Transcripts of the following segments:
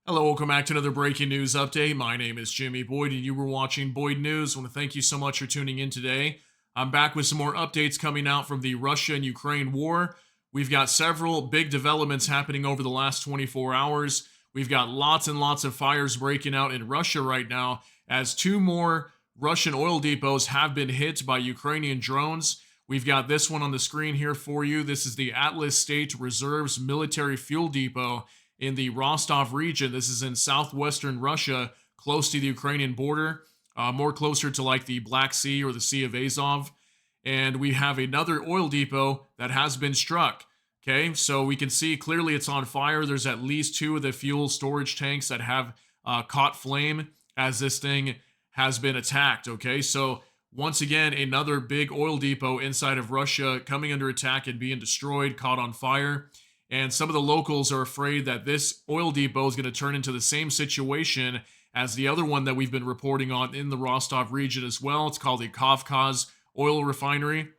Hello, welcome back to another breaking news update. My name is Jimmy Boyd, and you were watching Boyd News. I want to thank you so much for tuning in today. I'm back with some more updates coming out from the Russia and Ukraine war. We've got several big developments happening over the last 24 hours. We've got lots and lots of fires breaking out in Russia right now, as two more Russian oil depots have been hit by Ukrainian drones. We've got this one on the screen here for you. This is the Atlas State Reserves Military Fuel Depot in the Rostov region. This is in southwestern Russia, close to the Ukrainian border, more closer to like the Black Sea or the Sea of Azov. And we have another oil depot that has been struck. Okay, so we can see clearly it's on fire. There's at least two of the fuel storage tanks that have caught flame as this thing has been attacked. Okay, so once again, another big oil depot inside of Russia coming under attack and being destroyed, caught on fire. And some of the locals are afraid that this oil depot is going to turn into the same situation as the other one that we've been reporting on in the Rostov region as well. It's called the Kavkaz Oil Refinery.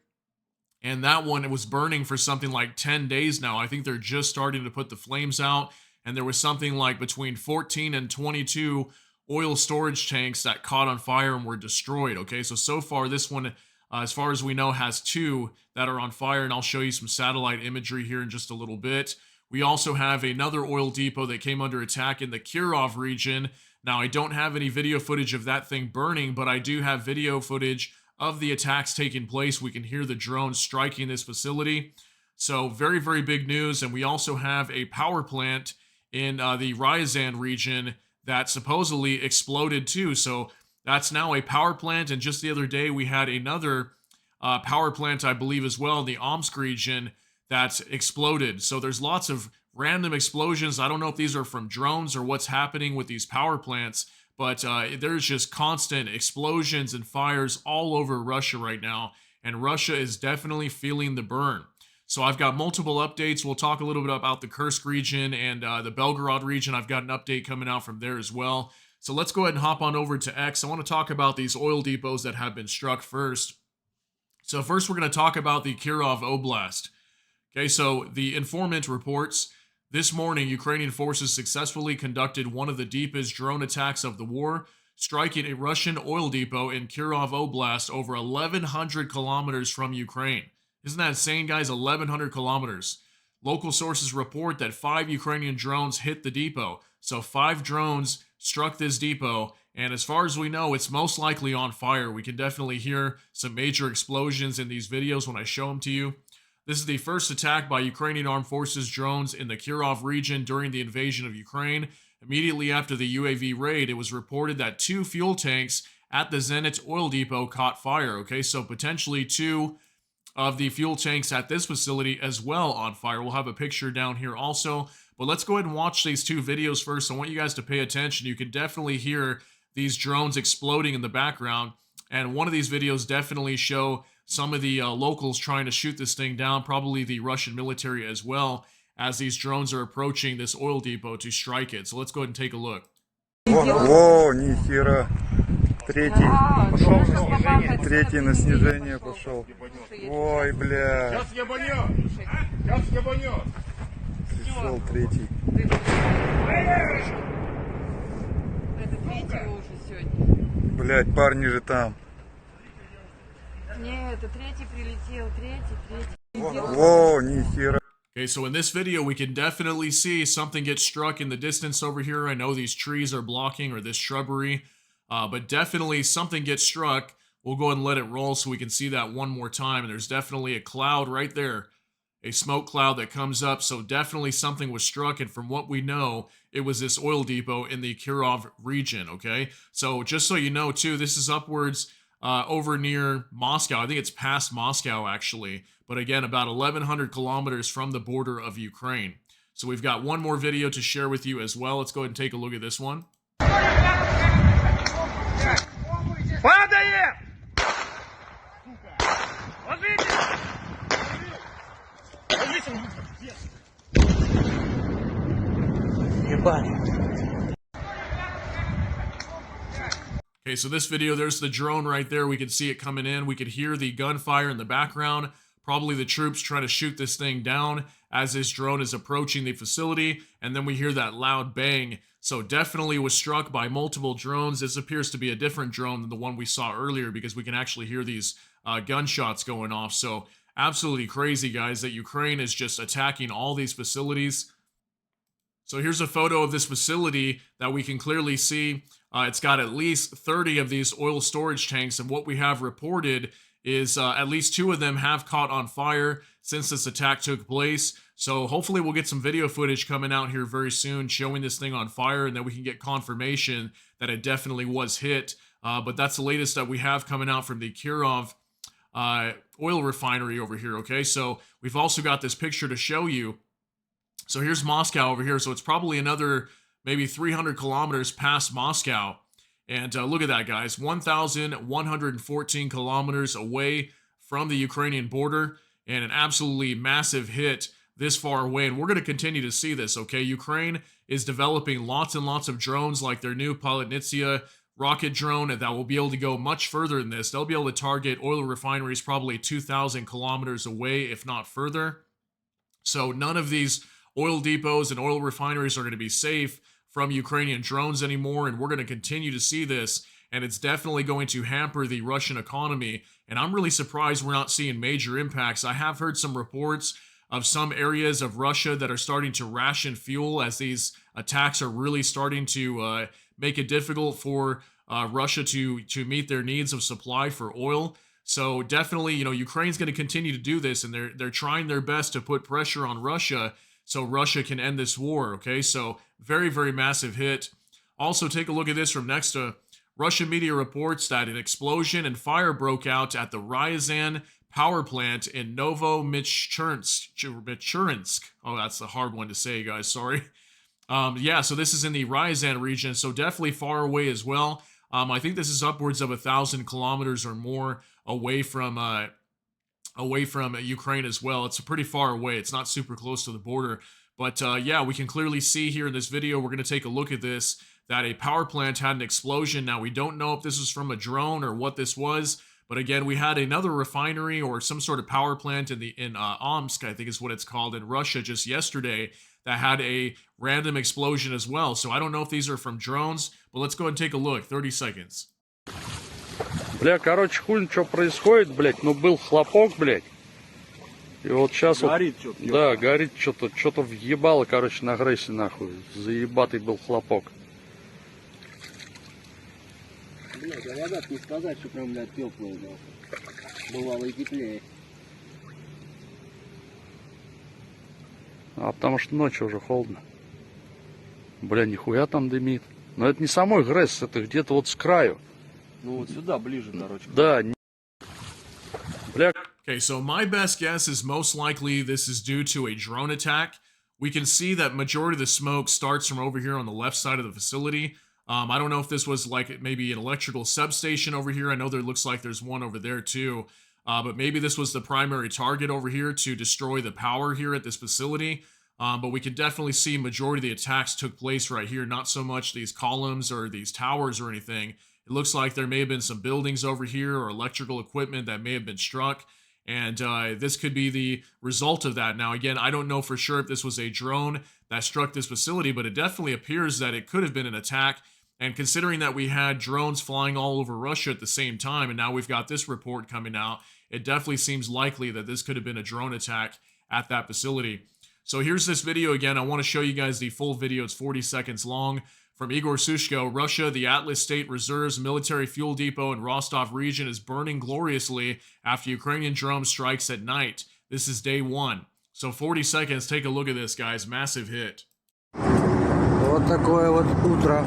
And that one, it was burning for something like 10 days now. I think they're just starting to put the flames out. And there was something like between 14 and 22 oil storage tanks that caught on fire and were destroyed. Okay, so far this one, as far as we know, has two that are on fire, and I'll show you some satellite imagery here in just a little bit. We also have another oil depot that came under attack in the Kirov region. Now, I don't have any video footage of that thing burning, but I do have video footage of the attacks taking place. We can hear the drones striking this facility. So very, very big news. And we also have a power plant in the Ryazan region that supposedly exploded too. So that's now a power plant, and just the other day we had another power plant, I believe, as well in the Omsk region that's exploded. So there's lots of random explosions. I don't know if these are from drones or what's happening with these power plants, but there's just constant explosions and fires all over Russia right now, and Russia is definitely feeling the burn. So I've got multiple updates. We'll talk a little bit about the Kursk region and the Belgorod region. I've got an update coming out from there as well. So let's go ahead and hop on over to X. I want to talk about these oil depots that have been struck first. So first, we're going to talk about the Kirov Oblast. Okay, so the informant reports, this morning, Ukrainian forces successfully conducted one of the deepest drone attacks of the war, striking a Russian oil depot in Kirov Oblast over 1,100 kilometers from Ukraine. Isn't that insane, guys? 1,100 kilometers. Local sources report that 5 Ukrainian drones hit the depot. So 5 drones struck this depot, and as far as we know, it's most likely on fire. We can definitely hear some major explosions in these videos when I show them to you. This is the first attack by Ukrainian Armed Forces drones in the Kirov region during the invasion of Ukraine. Immediately after the UAV raid, it was reported that 2 fuel tanks at the Zenit oil depot caught fire. Okay, so potentially 2 of the fuel tanks at this facility as well on fire. We'll have a picture down here also. But let's go ahead and watch these 2 videos first. I want you guys to pay attention. You can definitely hear these drones exploding in the background. And one of these videos definitely show some of the locals trying to shoot this thing down, probably the Russian military as well, as these drones are approaching this oil depot to strike it. So let's go ahead and take a look. О, нихера. Третий на снижение пошел. Ой, бля. Сейчас ебанет. Сейчас ебанет. Пришел третий. Это третий уже сегодня. Блять, парни же там. Нет, это третий прилетел, третий. О, нихера. Okay, so in this video, we can definitely see something get struck in the distance over here. I know these trees are blocking, or this shrubbery, but definitely something gets struck. We'll go ahead and let it roll so we can see that one more time. And there's definitely a cloud right there, a smoke cloud that comes up. So definitely something was struck. And from what we know, it was this oil depot in the Kirov region, okay? So just so you know, too, this is upwards over near Moscow. I think it's past Moscow, actually. But again, about 1,100 kilometers from the border of Ukraine. So we've got one more video to share with you as well. Let's go ahead and take a look at this one. Okay, so this video, there's the drone right there. We can see it coming in. We could hear the gunfire in the background. Probably the troops trying to shoot this thing down as this drone is approaching the facility. And then we hear that loud bang. So definitely was struck by multiple drones. This appears to be a different drone than the one we saw earlier because we can actually hear these gunshots going off. So absolutely crazy, guys, that Ukraine is just attacking all these facilities. So here's a photo of this facility that we can clearly see. It's got at least 30 of these oil storage tanks, and what we have reported is at least 2 of them have caught on fire since this attack took place. So hopefully we'll get some video footage coming out here very soon showing this thing on fire, and then we can get confirmation that it definitely was hit. But that's the latest that we have coming out from the Kirov oil refinery over here, okay? So we've also got this picture to show you. So here's Moscow over here. So it's probably another maybe 300 kilometers past Moscow. And look at that, guys. 1,114 kilometers away from the Ukrainian border, and an absolutely massive hit this far away. And we're going to continue to see this, okay? Ukraine is developing lots and lots of drones like their new Palatnitsia rocket drone that will be able to go much further than this. They'll be able to target oil refineries probably 2,000 kilometers away, if not further. So none of these oil depots and oil refineries are going to be safe from Ukrainian drones anymore, and we're going to continue to see this, and it's definitely going to hamper the Russian economy, and I'm really surprised we're not seeing major impacts. I have heard some reports of some areas of Russia that are starting to ration fuel as these attacks are really starting to make it difficult for Russia to meet their needs of supply for oil. So definitely, you know, Ukraine's going to continue to do this, and they're trying their best to put pressure on Russia so Russia can end this war, okay? So very, very massive hit. Also, take a look at this from next to Russian media reports that an explosion and fire broke out at the Ryazan power plant in Novomichurynsk. Oh, that's a hard one to say, guys. Sorry. Yeah, so this is in the Ryazan region, so definitely far away as well. I think this is upwards of 1,000 kilometers or more away from Ukraine as well. It's pretty far away. It's not super close to the border. But yeah, we can clearly see here in this video, we're going to take a look at this, that a power plant had an explosion. Now, we don't know if this was from a drone or what this was. But again, we had another refinery or some sort of power plant in Omsk, I think is what it's called, in Russia just yesterday, that had a random explosion as well. So I don't know if these are from drones, but let's go ahead and take a look. 30 seconds. Бля, короче, хуй, что происходит, блядь, ну был хлопок, блядь. И вот сейчас горит вот, что-то. да, горит что-то въебало, короче, на грейсе, нахуй. Заебатый был хлопок. Блядь, а вода не сказать, что прям, блядь, теплая, нахуй. Бывало и теплее. А потому что ночью уже холодно. Бля, нихуя там дымит. Но это не самой грейс, это где-то вот с краю. Ну вот сюда, ближе, короче. Да, бля. Okay, so my best guess is most likely this is due to a drone attack. We can see that majority of the smoke starts from over here on the left side of the facility. I don't know if this was like maybe an electrical substation over here. I know there looks like there's one over there too. But maybe this was the primary target over here to destroy the power here at this facility. But we can definitely see majority of the attacks took place right here. Not so much these columns or these towers or anything. It looks like there may have been some buildings over here or electrical equipment that may have been struck. And this could be the result of that. Now, again, I don't know for sure if this was a drone that struck this facility, but it definitely appears that it could have been an attack. And considering that we had drones flying all over Russia at the same time, and now we've got this report coming out, it definitely seems likely that this could have been a drone attack at that facility. So here's this video again. I want to show you guys the full video. It's 40 seconds long. From Igor Sushko, Russia, the Atlas State Reserves military fuel depot in Rostov region is burning gloriously after Ukrainian drone strikes at night. This is day one. So 40 seconds. Take a look at this, guys. Massive hit. Вот такое вот утро.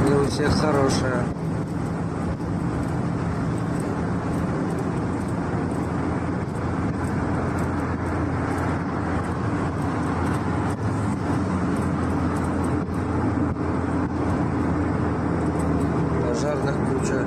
И у всех хорошее. Пожарных куча.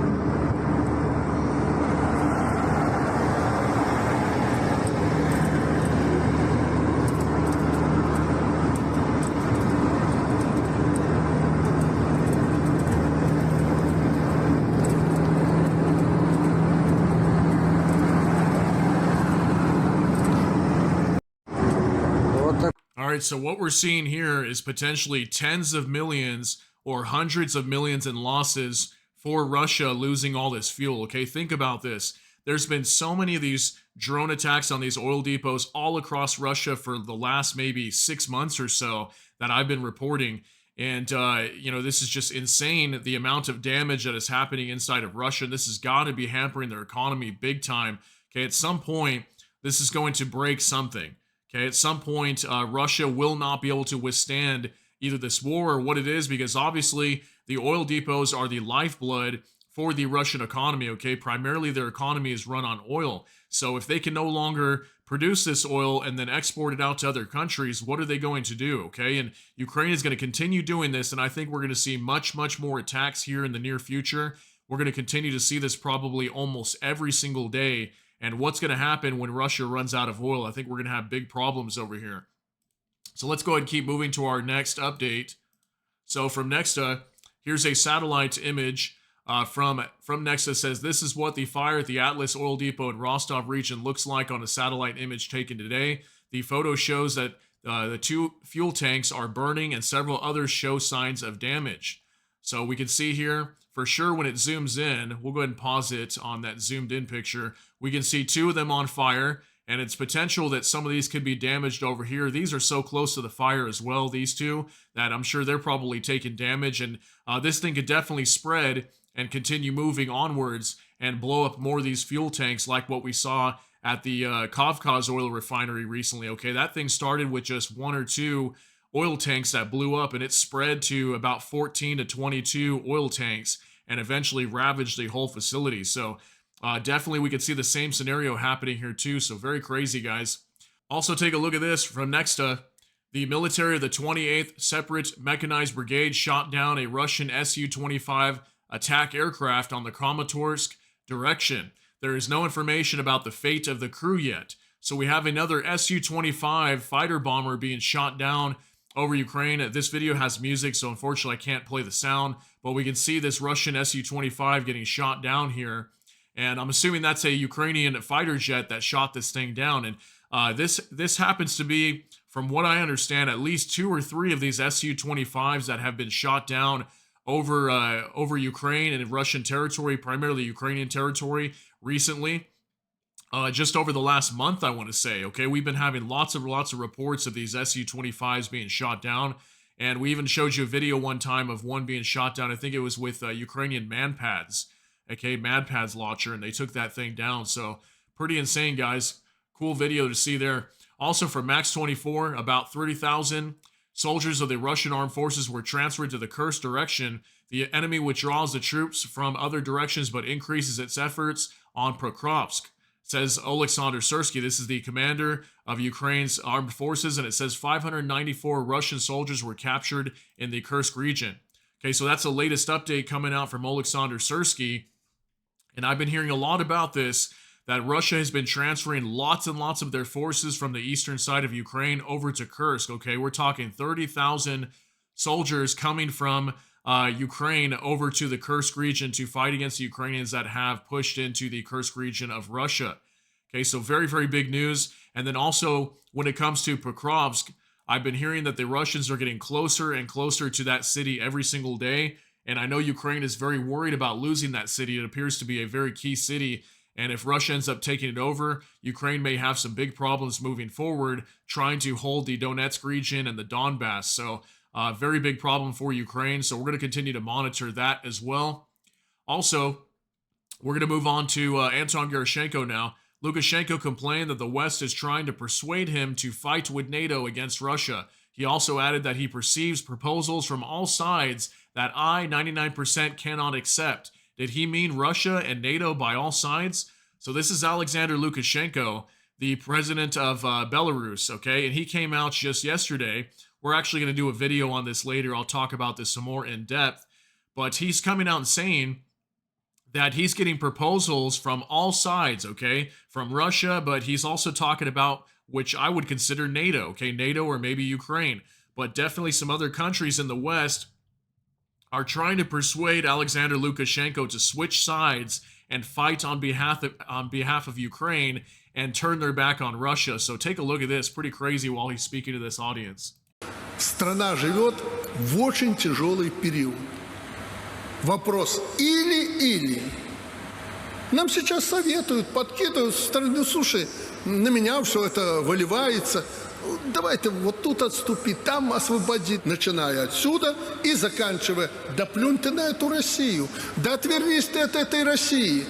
All right, so what we're seeing here is potentially tens of millions or hundreds of millions in losses for Russia losing all this fuel. Okay, think about this. There's been so many of these drone attacks on these oil depots all across Russia for the last maybe 6 months or so that I've been reporting. And, this is just insane, the amount of damage that is happening inside of Russia. And this has got to be hampering their economy big time. Okay, at some point, this is going to break something. Okay, at some point, Russia will not be able to withstand either this war or what it is, because obviously the oil depots are the lifeblood for the Russian economy, okay? Primarily their economy is run on oil. So if they can no longer produce this oil and then export it out to other countries, what are they going to do, okay? And Ukraine is going to continue doing this, and I think we're going to see much, much more attacks here in the near future. We're going to continue to see this probably almost every single day. And what's going to happen when Russia runs out of oil? I think we're going to have big problems over here. So let's go ahead and keep moving to our next update. So from Nexta, here's a satellite image from Nexta. Says this is what the fire at the Atlas oil depot in Rostov region looks like on a satellite image taken today. The photo shows that the 2 fuel tanks are burning and several others show signs of damage. So we can see here for sure when it zooms in, we'll go ahead and pause it on that zoomed in picture. We can see 2 of them on fire, and it's potential that some of these could be damaged over here. These are so close to the fire as well, these 2, that I'm sure they're probably taking damage. And this thing could definitely spread and continue moving onwards and blow up more of these fuel tanks like what we saw at the Kavkaz oil refinery recently. Okay, that thing started with just 1 or 2 oil tanks that blew up, and it spread to about 14 to 22 oil tanks and eventually ravaged the whole facility. So definitely we could see the same scenario happening here too. So very crazy, guys. Also take a look at this from Nexta. The military of the 28th Separate Mechanized Brigade shot down a Russian Su-25 attack aircraft on the Kramatorsk direction. There is no information about the fate of the crew yet. So we have another Su-25 fighter bomber being shot down over Ukraine. This video has music, so unfortunately I can't play the sound, but we can see this Russian Su-25 getting shot down here. And I'm assuming that's a Ukrainian fighter jet that shot this thing down. And this happens to be, from what I understand, at least 2 or 3 of these Su-25s that have been shot down over Ukraine and Russian territory, primarily Ukrainian territory, recently. Just over the last month, I want to say. Okay, we've been having lots of reports of these Su-25s being shot down, and we even showed you a video one time of one being shot down. I think it was with Ukrainian MANPADS, okay, MANPADS launcher, and they took that thing down. So pretty insane, guys. Cool video to see there. Also from Max 24, about 30,000 soldiers of the Russian armed forces were transferred to the Kursk direction. The enemy withdraws the troops from other directions but increases its efforts on Pokrovsk. Says Oleksandr Syrsky. This is the commander of Ukraine's armed forces, and it says 594 Russian soldiers were captured in the Kursk region. Okay, so that's the latest update coming out from Oleksandr Syrsky, and I've been hearing a lot about this, that Russia has been transferring lots and lots of their forces from the eastern side of Ukraine over to Kursk. Okay, we're talking 30,000 soldiers coming from Ukraine over to the Kursk region to fight against the Ukrainians that have pushed into the Kursk region of Russia. Okay, so very, very big news. And then also, when it comes to Pokrovsk, I've been hearing that the Russians are getting closer and closer to that city every single day. And I know Ukraine is very worried about losing that city. It appears to be a very key city. And if Russia ends up taking it over, Ukraine may have some big problems moving forward, trying to hold the Donetsk region and the Donbass. So very big problem for Ukraine. So we're going to continue to monitor that as well. Also, we're going to move on to Anton Gerashenko now. Lukashenko complained that the West is trying to persuade him to fight with NATO against Russia. He also added that he perceives proposals from all sides that 99% cannot accept. Did he mean Russia and NATO by all sides? So this is Alexander Lukashenko, the president of Belarus, okay? And he came out just yesterday. We're actually going to do a video on this later. I'll talk about this some more in depth. But he's coming out and saying that he's getting proposals from all sides, okay? From Russia, but he's also talking about, which I would consider NATO, okay? NATO or maybe Ukraine. But definitely some other countries in the West are trying to persuade Alexander Lukashenko to switch sides and fight on behalf of Ukraine and turn their back on Russia. So take a look at this. Pretty crazy while he's speaking to this audience. Страна живет в очень тяжелый период. Вопрос или-или. Нам сейчас советуют, подкидывают со стороны, слушай, на меня все это выливается. Давайте вот тут отступить, там освободить, начиная отсюда и заканчивая. Да плюнь ты на эту Россию, да отвернись ты от этой России.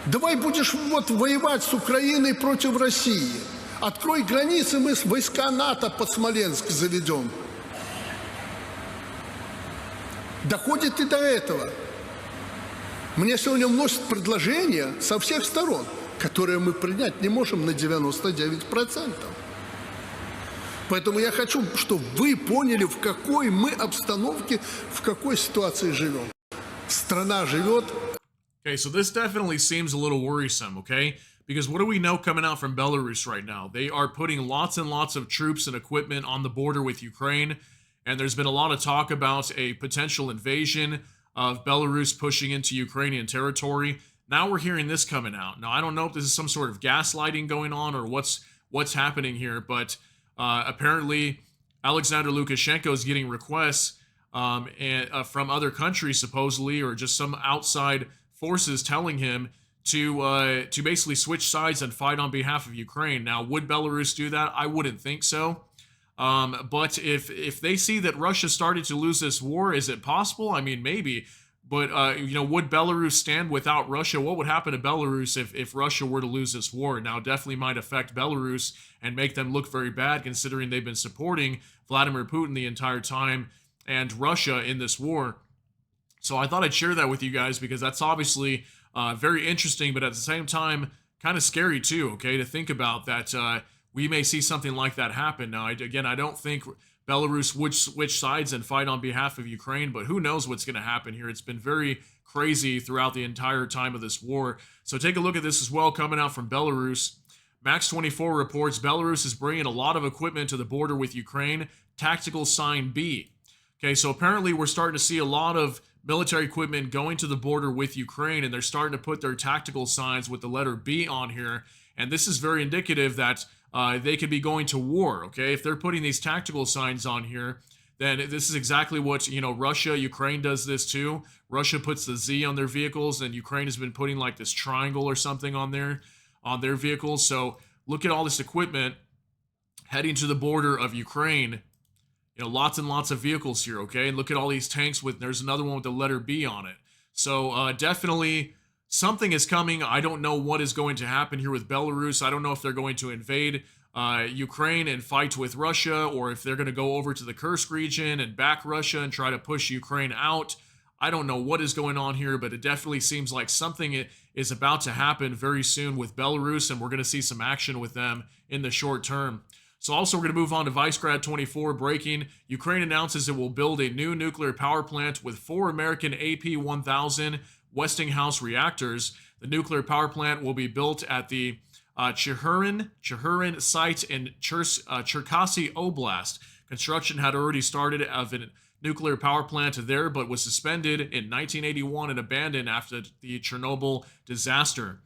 Давай будешь вот воевать с Украиной против России. Открой границы, мы войска НАТО под Смоленск заведем. Доходит и до этого. Мне сегодня вносят предложения со всех сторон, которые мы принять не можем на 99%. Поэтому я хочу, чтобы вы поняли, в какой мы обстановке, в какой ситуации живем. Страна живет. Okay, so this definitely seems a little worrisome, okay? Because what do we know coming out from Belarus right now? They are putting lots and lots of troops and equipment on the border with Ukraine, and there's been a lot of talk about a potential invasion of Belarus pushing into Ukrainian territory. Now we're hearing this coming out. Now, I don't know if this is some sort of gaslighting going on or what's happening here, but apparently Alexander Lukashenko is getting requests from other countries, supposedly, or just some outside forces telling him to basically switch sides and fight on behalf of Ukraine. Now, would Belarus do that? I wouldn't think so. But if they see that Russia started to lose this war, is it possible? I mean, maybe. But, would Belarus stand without Russia? What would happen to Belarus if Russia were to lose this war? Now, it definitely might affect Belarus and make them look very bad, considering they've been supporting Vladimir Putin the entire time and Russia in this war. So I thought I'd share that with you guys because that's obviously very interesting, but at the same time, kind of scary too, okay, to think about that we may see something like that happen. Now, I don't think Belarus would switch sides and fight on behalf of Ukraine, but who knows what's going to happen here. It's been very crazy throughout the entire time of this war. So take a look at this as well, coming out from Belarus. Max24 reports Belarus is bringing a lot of equipment to the border with Ukraine. Tactical sign B. Okay, so apparently we're starting to see a lot of military equipment going to the border with Ukraine, and they're starting to put their tactical signs with the letter B on here. And this is very indicative that they could be going to war, okay? If they're putting these tactical signs on here, then this is exactly what, Russia, Ukraine does this too. Russia puts the Z on their vehicles, and Ukraine has been putting like this triangle or something on their vehicles. So look at all this equipment heading to the border of Ukraine. Lots and lots of vehicles here, okay? And look at all these tanks there's another one with the letter B on it. So definitely something is coming. I don't know what is going to happen here with Belarus. I don't know if they're going to invade Ukraine and fight with Russia, or if they're going to go over to the Kursk region and back Russia and try to push Ukraine out. I don't know what is going on here, but it definitely seems like something is about to happen very soon with Belarus, and we're going to see some action with them in the short term. So also we're going to move on to Vicegrad24 breaking. Ukraine announces it will build a new nuclear power plant with 4 American AP-1000 Westinghouse reactors. The nuclear power plant will be built at the Chehurin site in Cherkasy Oblast. Construction had already started of a nuclear power plant there, but was suspended in 1981 and abandoned after the Chernobyl disaster.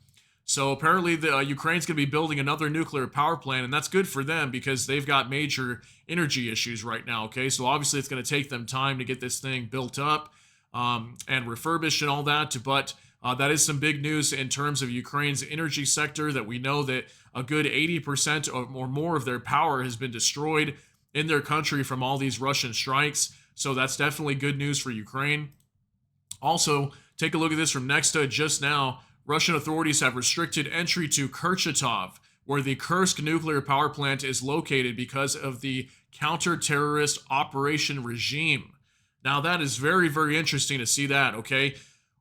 So apparently Ukraine's going to be building another nuclear power plant, and that's good for them because they've got major energy issues right now, okay? So obviously it's going to take them time to get this thing built up and refurbished and all that, but that is some big news in terms of Ukraine's energy sector, that we know that a good 80% or more of their power has been destroyed in their country from all these Russian strikes. So that's definitely good news for Ukraine. Also, take a look at this from Nexta just now. Russian authorities have restricted entry to Kurchatov, where the Kursk nuclear power plant is located because of the counter-terrorist operation regime. Now, that is very, very interesting to see that, okay?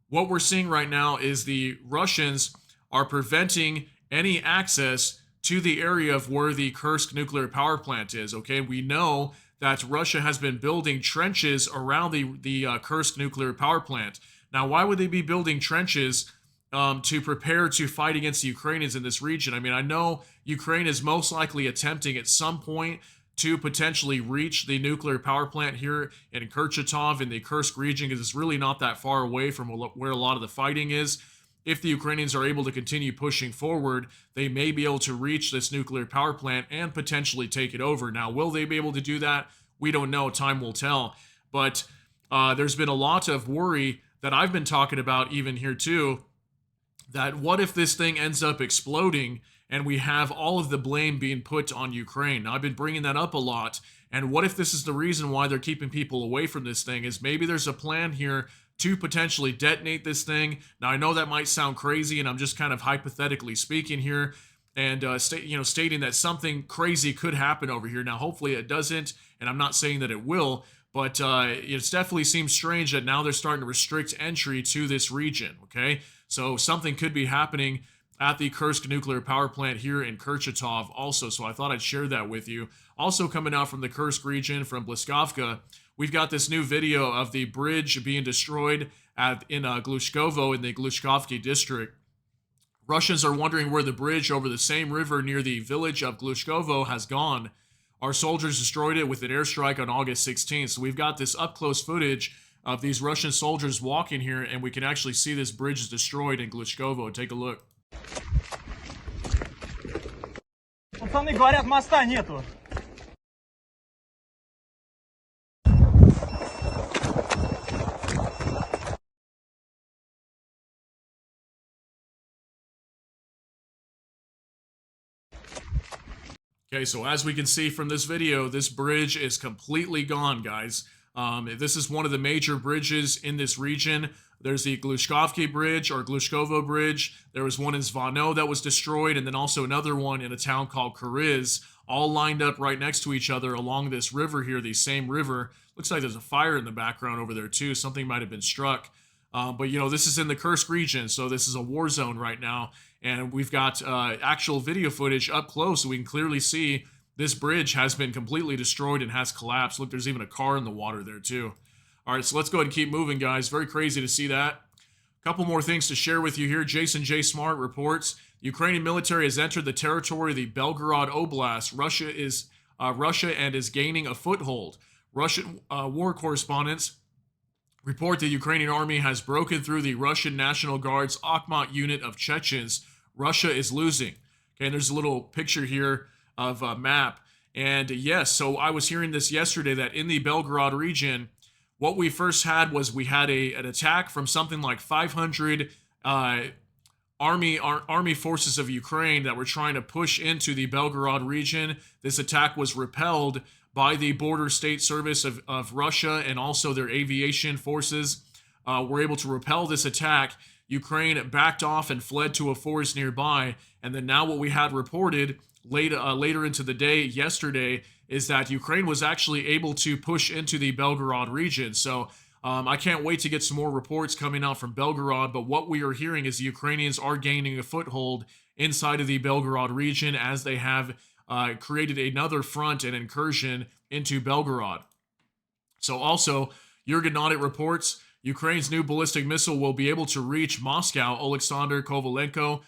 What we're seeing right now is the Russians are preventing any access to the area of where the Kursk nuclear power plant is, okay? We know that Russia has been building trenches around the Kursk nuclear power plant. Now, why would they be building trenches to prepare to fight against the Ukrainians in this region? I mean, I know Ukraine is most likely attempting at some point to potentially reach the nuclear power plant here in Kurchatov in the Kursk region, because it's really not that far away from where a lot of the fighting is. if the Ukrainians are able to continue pushing forward, they may be able to reach this nuclear power plant and potentially take it over. Now, will they be able to do that? We don't know. Time will tell. But there's been a lot of worry that I've been talking about even here too, that what if this thing ends up exploding and we have all of the blame being put on Ukraine? Now, I've been bringing that up a lot. And what if this is the reason why they're keeping people away from this thing, is maybe there's a plan here to potentially detonate this thing. Now, I know that might sound crazy, and I'm just kind of hypothetically speaking here and stating that something crazy could happen over here. Now, hopefully it doesn't, and I'm not saying that it will, but it definitely seems strange that now they're starting to restrict entry to this region, okay? So something could be happening at the Kursk nuclear power plant here in Kurchatov also, so I thought I'd share that with you. Also coming out from the Kursk region, from Bliskovka, we've got this new video of the bridge being destroyed in Glushkovo in the Glushkovki district. Russians are wondering where the bridge over the same river near the village of Glushkovo has gone. Our soldiers destroyed it with an airstrike on August 16th. So we've got this up-close footage of these Russian soldiers walking here, and we can actually see this bridge is destroyed in Glushkovo. Take a look. Пацаны говорят, моста нету. Okay, so as we can see from this video, this bridge is completely gone, guys. This is one of the major bridges in this region. There's the Glushkovki Bridge, or Glushkovo Bridge. There was one in Zvano that was destroyed, and then also another one in a town called Kuriz, all lined up right next to each other along this river here, the same river. Looks like there's a fire in the background over there too. Something might have been struck. But this is in the Kursk region, so this is a war zone right now. And we've got actual video footage up close, so we can clearly see this bridge has been completely destroyed and has collapsed. Look, there's even a car in the water there too. All right, so let's go ahead and keep moving, guys. Very crazy to see that. A couple more things to share with you here. Jason J. Smart reports the Ukrainian military has entered the territory of the Belgorod Oblast. Russia and is gaining a foothold. Russian war correspondents report the Ukrainian army has broken through the Russian National Guard's Akhmat unit of Chechens. Russia is losing. Okay, and there's a little picture here of a map. And yes, so I was hearing this yesterday, that in the Belgorod region, what we first had was we had an attack from something like 500 army forces of Ukraine that were trying to push into the Belgorod region. This attack was repelled by the Border State Service of Russia, and also their aviation forces were able to repel this attack. Ukraine backed off and fled to a forest nearby. And then now what we had reported later into the day yesterday is that Ukraine was actually able to push into the Belgorod region. So I can't wait to get some more reports coming out from Belgorod, but what we are hearing is the Ukrainians are gaining a foothold inside of the Belgorod region, as they have created another front and incursion into Belgorod. So also, Jurgen Audit reports Ukraine's new ballistic missile will be able to reach Moscow. Alexander Kovalenko,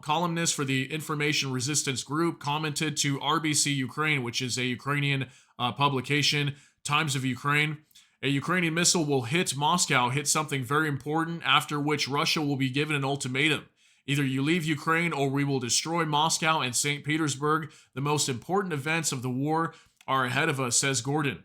columnist for the Information Resistance Group, commented to RBC Ukraine, which is a Ukrainian publication, Times of Ukraine. A Ukrainian missile will hit Moscow, hit something very important, after which Russia will be given an ultimatum. Either you leave Ukraine or we will destroy Moscow and St. Petersburg. The most important events of the war are ahead of us, says Gordon.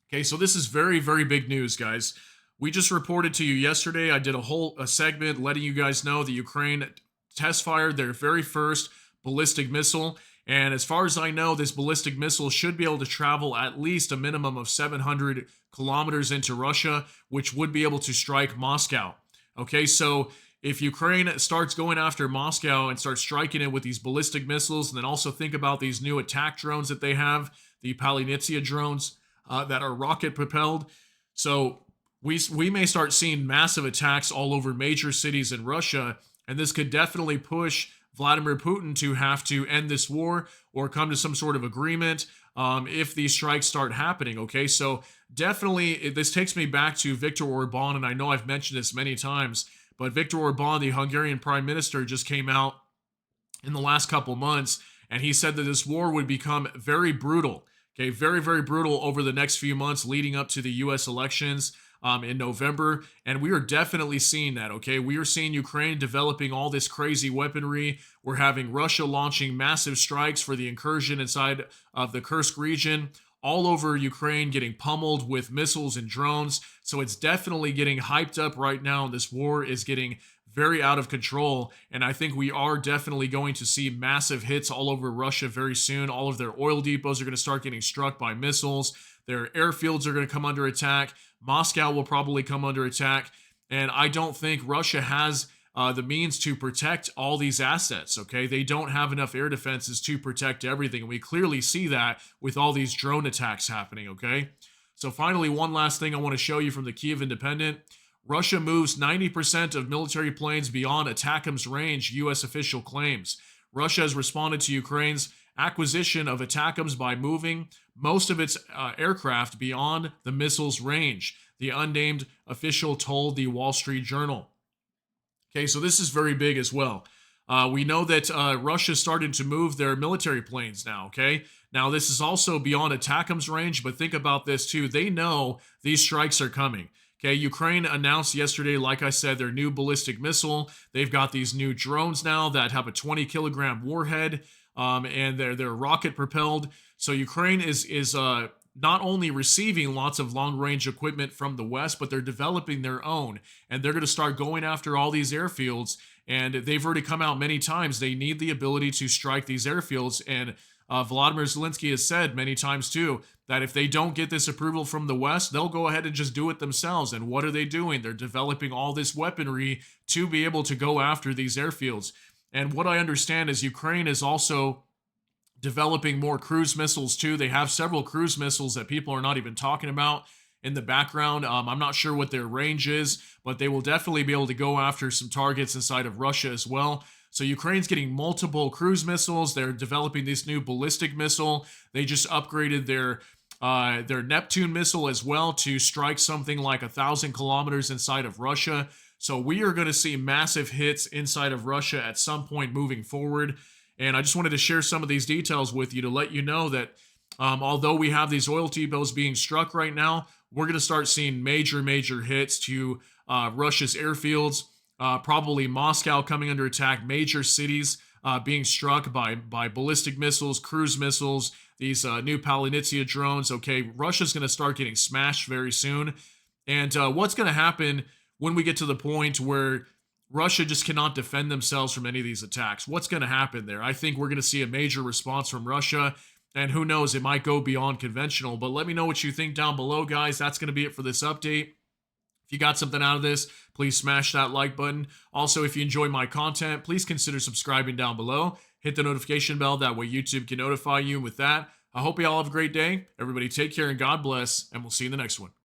Okay, so this is very, very big news, guys. We just reported to you yesterday. I did a segment letting you guys know the Ukraine test fired their very first ballistic missile. And as far as I know, this ballistic missile should be able to travel at least a minimum of 700 kilometers into Russia, which would be able to strike Moscow. Okay, so if Ukraine starts going after Moscow and starts striking it with these ballistic missiles, and then also think about these new attack drones that they have, the Palinitsia drones that are rocket propelled. So we may start seeing massive attacks all over major cities in Russia, and this could definitely push Vladimir Putin to have to end this war or come to some sort of agreement if these strikes start happening, okay? So definitely, this takes me back to Viktor Orban, and I know I've mentioned this many times, but Viktor Orban, the Hungarian prime minister, just came out in the last couple months, and he said that this war would become very brutal, okay? Very, very brutal over the next few months leading up to the U.S. elections. in November, and we are definitely seeing that, okay? We are seeing Ukraine developing all this crazy weaponry. We're having Russia launching massive strikes for the incursion inside of the Kursk region, all over Ukraine getting pummeled with missiles and drones. So it's definitely getting hyped up right now. This war is getting very out of control, and I think we are definitely going to see massive hits all over Russia very soon. All of their oil depots are going to start getting struck by missiles. Their airfields are going to come under attack. Moscow will probably come under attack, and I don't think Russia has the means to protect all these assets, okay? They don't have enough air defenses to protect everything, and we clearly see that with all these drone attacks happening, okay? So finally, one last thing I want to show you from the Kyiv Independent. Russia moves 90% of military planes beyond ATACMS range, U.S. official claims. Russia has responded to Ukraine's acquisition of ATACMS by moving most of its aircraft beyond the missile's range, the unnamed official told the Wall Street Journal. Okay, so this is very big as well. We know that Russia started to move their military planes now, okay? Now, this is also beyond ATACMS range, but think about this too. They know these strikes are coming. Okay, Ukraine announced yesterday, like I said, their new ballistic missile. They've got these new drones now that have a 20-kilogram warhead, and they're rocket propelled. So Ukraine is not only receiving lots of long-range equipment from the West, but they're developing their own, and they're going to start going after all these airfields. And they've already come out many times. They need the ability to strike these airfields, and Volodymyr Zelensky has said many times too that if they don't get this approval from the West, they'll go ahead and just do it themselves. And what are they doing? They're developing all this weaponry to be able to go after these airfields. And what I understand is Ukraine is also developing more cruise missiles too. They have several cruise missiles that people are not even talking about in the background. I'm not sure what their range is, but they will definitely be able to go after some targets inside of Russia as well. So Ukraine's getting multiple cruise missiles. They're developing this new ballistic missile. They just upgraded their Neptune missile as well to strike something like 1,000 kilometers inside of Russia. So we are going to see massive hits inside of Russia at some point moving forward. And I just wanted to share some of these details with you to let you know that although we have these oil depots being struck right now, we're going to start seeing major hits to Russia's airfields. Probably Moscow coming under attack, major cities being struck by ballistic missiles, cruise missiles, these new Palinitsia drones. Okay, Russia's going to start getting smashed very soon. And what's going to happen when we get to the point where Russia just cannot defend themselves from any of these attacks? What's going to happen there? I think we're going to see a major response from Russia. And who knows, it might go beyond conventional. But let me know what you think down below, guys. That's going to be it for this update. If you got something out of this, please smash that like button. Also, if you enjoy my content, please consider subscribing down below. Hit the notification bell. That way YouTube can notify you. And with that, I hope you all have a great day. Everybody take care and God bless. And we'll see you in the next one.